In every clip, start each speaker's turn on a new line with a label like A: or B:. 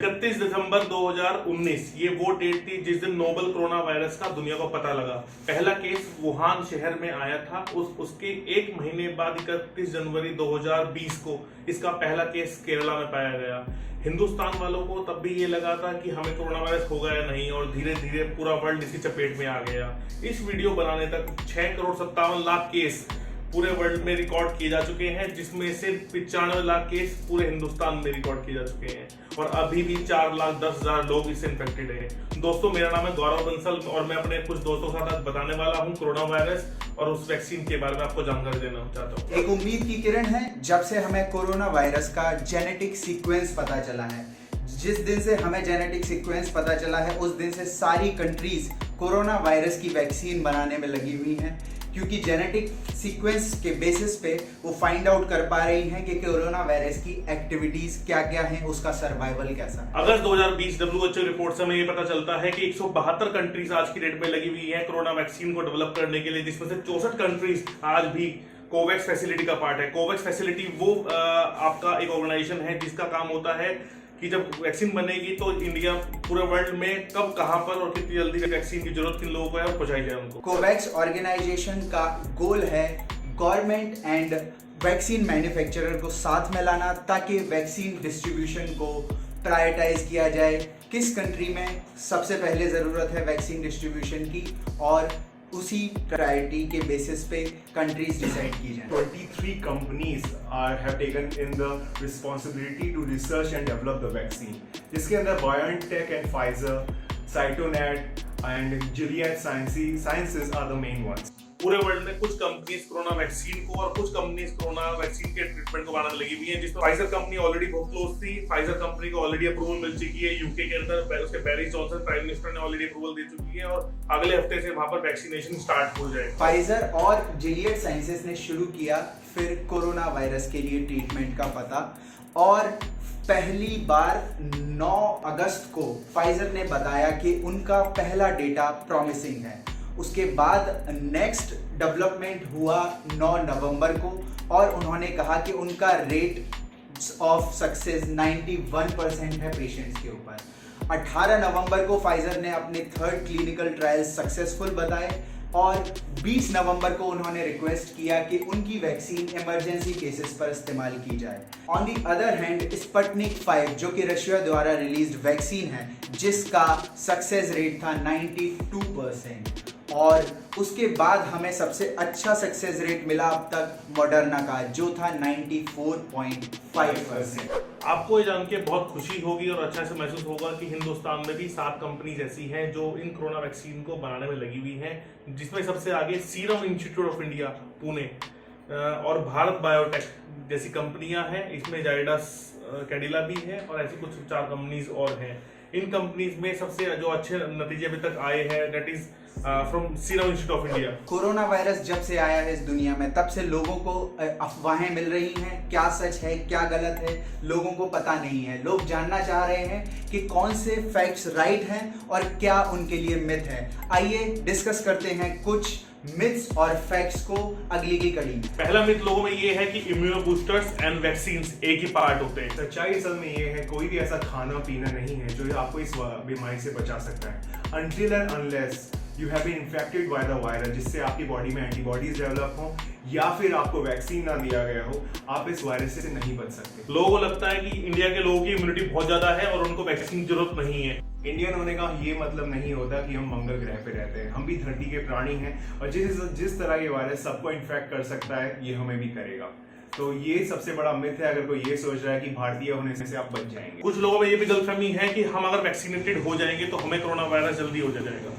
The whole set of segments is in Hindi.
A: 31 दिसंबर 2019 ये वो डेट थी जिस दिन नोबल कोरोना वायरस का दुनिया को पता लगा। पहला केस वुहान शहर में आया था। उसके एक महीने बाद 31 जनवरी 2020 को इसका पहला केस केरला में पाया गया। हिंदुस्तान वालों को तब भी ये लगा था कि हमें कोरोना वायरस होगा या नहीं, और धीरे धीरे पूरा वर्ल्ड इसकी चपेट में आ गया। इस वीडियो बनाने तक 6,57,00,000 केस पूरे वर्ल्ड में रिकॉर्ड किए जा चुके हैं, जिसमें से 95 लाख केस पूरे हिंदुस्तान में रिकॉर्ड किए जा चुके हैं, और अभी भी 4,10,000 लोग इससे इन्फेक्टेड हैं। दोस्तों, मेरा नाम है गौरव बंसल और मैं अपने कुछ दोस्तों के साथ आज बताने वाला हूं कोरोना वायरस और उस वैक्सीन के बारे में आपको जानकारी देना चाहता हूं।
B: एक उम्मीद की किरण है जब से हमें कोरोना वायरस का जेनेटिक सीक्वेंस पता चला है। जिस दिन से हमें जेनेटिक सीक्वेंस पता चला है उस दिन से सारी कंट्रीज कोरोना वायरस की वैक्सीन बनाने में लगी हुई हैं, क्योंकि जेनेटिक सीक्वेंस के बेसिस पे वो फाइंड आउट कर पा रही हैं कि कोरोना वायरस की एक्टिविटीज क्या क्या हैं, उसका सर्वाइवल कैसा है।
A: अगस्त 2020 WHO रिपोर्ट से हमें ये पता चलता है कि 172 कंट्रीज आज की डेट में लगी हुई है कोरोना वैक्सीन को डेवलप करने के लिए, जिसमें से 64 कंट्रीज आज भी कोवैक्स फैसिलिटी का पार्ट है। कोवैक्स फैसिलिटी वो आपका एक ऑर्गेनाइजेशन है जिसका काम होता है कि जब वैक्सीन बनेगी तो इंडिया पूरे वर्ल्ड में कब, कहां पर और कितनी जल्दी वैक्सीन की जरूरत किन लोगों को है और पहुंचाई जाए उनको।
B: कोवैक्स ऑर्गेनाइजेशन का गोल है गवर्नमेंट एंड वैक्सीन मैन्युफैक्चरर को साथ में लाना, ताकि वैक्सीन डिस्ट्रीब्यूशन को प्रायोरिटाइज किया जाए। किस कंट्री में सबसे पहले ज़रूरत है वैक्सीन डिस्ट्रीब्यूशन की, और उसी प्रायोरिटी के बेसिस पे कंट्रीज डिसाइड की जाए।
C: 23 companies have taken in the responsibility to research and develop the vaccine, जिसके अंदर BioNTech and Pfizer, Cytonet and Gilead Sciences are the main ones.
A: पूरे वर्ल्ड में कुछ कंपनीज कोरोना वैक्सीन को और कुछ कंपनीज कोरोना वैक्सीन के ट्रीटमेंट को बनाने लगी हुई हैं, जिसमें फाइजर कंपनी ऑलरेडी बहुत क्लोज थी। फाइजर कंपनी को ऑलरेडी अप्रूवल मिल चुकी है यूके के अंदर, उसके बोरिस जॉनसन प्राइम मिनिस्टर ने ऑलरेडी अप्रूवल दे चुकी है, और अगले हफ्ते से वहां पर वैक्सीनेशन स्टार्ट हो जाएगा।
B: फाइजर और जिलियड साइंसेस ने शुरू किया फिर कोरोना वायरस के लिए ट्रीटमेंट का पता, और पहली बार 9 अगस्त को फाइजर ने बताया कि उनका पहला डेटा प्रॉमिसिंग है। उसके बाद नेक्स्ट डेवलपमेंट हुआ 9 नवंबर को, और उन्होंने कहा कि उनका रेट ऑफ सक्सेस 91% है पेशेंट्स के ऊपर। 18 नवंबर को फाइजर ने अपने थर्ड क्लिनिकल ट्रायल सक्सेसफुल बताए, और 20 नवंबर को उन्होंने रिक्वेस्ट किया कि उनकी वैक्सीन इमरजेंसी केसेस पर इस्तेमाल की जाए। On the other hand Sputnik 5 जो कि रशिया द्वारा रिलीज्ड वैक्सीन है, जिसका सक्सेस रेट था 92%, और उसके बाद हमें सबसे अच्छा सक्सेस रेट मिला अब तक मॉडर्ना का, जो था 94.5%।
A: आपको ये जान के बहुत खुशी होगी और अच्छा से महसूस होगा कि हिंदुस्तान में भी 7 कंपनीज ऐसी हैं जो इन कोरोना वैक्सीन को बनाने में लगी हुई हैं, जिसमें सबसे आगे serum institute of India Pune और भारत बायोटेक जैसी कंपनियां हैं। इसमें जाइडस कैडिला भी है, और ऐसी कुछ 4 कंपनीज और हैं। इन कंपनीज में सबसे जो अच्छे नतीजे अभी तक आए हैं, that is from serum institute of India.
B: Corona virus जब से आया है इस दुनिया में, तब से लोगों को अफवाहें मिल रही हैं, क्या सच है क्या गलत है लोगों को पता नहीं है। लोग जानना चाह रहे हैं कि कौन से फैक्ट्स राइट हैं और क्या उनके लिए मिथ है। आइए डिस्कस करते हैं कुछ मिथ्स और फैक्ट्स को अगली की कड़ी में।
A: पहला मिथ लोगों में ये है कि इम्यूनो बूस्टर्स एंड वैक्सीन्स एक ही पार्ट होते हैं।
C: सच्चाई असल में ये है, कोई भी ऐसा खाना पीना नहीं है जो आपको इस बीमारी से बचा सकता है, until and unless you have been infected by the virus, जिससे आपकी बॉडी में एंटीबॉडीज डेवलप हो या फिर आपको वैक्सीन ना दिया गया हो, आप इस वायरस से नहीं बच सकते।
A: लोगों को लगता है कि इंडिया के लोगों की इम्यूनिटी बहुत ज्यादा है और उनको वैक्सीन की जरूरत नहीं है।
C: इंडियन होने का ये मतलब नहीं होता कि हम मंगल ग्रह पे रहते हैं। हम भी धरती के प्राणी हैं, और जिस तरह ये वायरस सबको इन्फेक्ट कर सकता है, ये हमें भी करेगा। तो ये सबसे बड़ा मिथ है अगर कोई ये सोच रहा है कि भारतीय होने से आप बच जाएंगे।
A: कुछ लोगों में ये भी गलतफहमी है कि हम अगर वैक्सीनेटेड हो जाएंगे तो हमें कोरोना वायरस जल्दी हो जाएगा।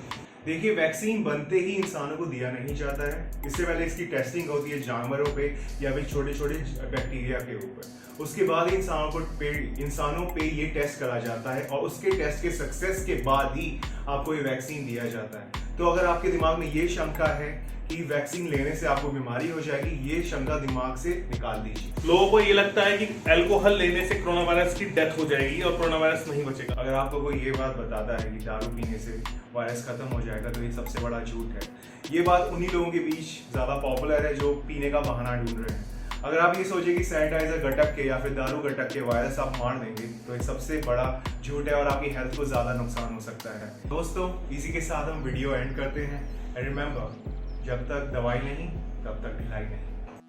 C: देखिए, वैक्सीन बनते ही इंसानों को दिया नहीं जाता है। इससे पहले इसकी टेस्टिंग होती है जानवरों पे या फिर छोटे छोटे बैक्टीरिया के ऊपर। उसके बाद इंसानों पे ये टेस्ट करा जाता है, और उसके टेस्ट के सक्सेस के बाद ही आपको ये वैक्सीन दिया जाता है। तो अगर आपके दिमाग में ये शंका है कि वैक्सीन लेने से आपको बीमारी हो जाएगी, ये शंका दिमाग से निकाल दीजिए।
A: लोगों को ये लगता है कि अल्कोहल लेने से कोरोना वायरस की डेथ हो जाएगी और कोरोना वायरस नहीं बचेगा।
C: अगर आपको कोई ये बात बताता है कि दारू पीने से वायरस खत्म हो जाएगा, तो ये सबसे बड़ा झूठ है। ये बात उन्हीं लोगों के बीच ज्यादा पॉपुलर है जो पीने का बहाना ढूंढ रहे हैं। अगर आप ये सोचे कि सैनिटाइजर गटक के या फिर दारू गटक के वायरस आप मार देंगे तो ये सबसे बड़ा झूठ है और आपकी हेल्थ को ज़्यादा नुकसान हो सकता है। दोस्तों, इसी के साथ हम वीडियो एंड करते हैं। एंड रिमेंबर, जब तक दवाई नहीं तब तक ढिलाई नहीं।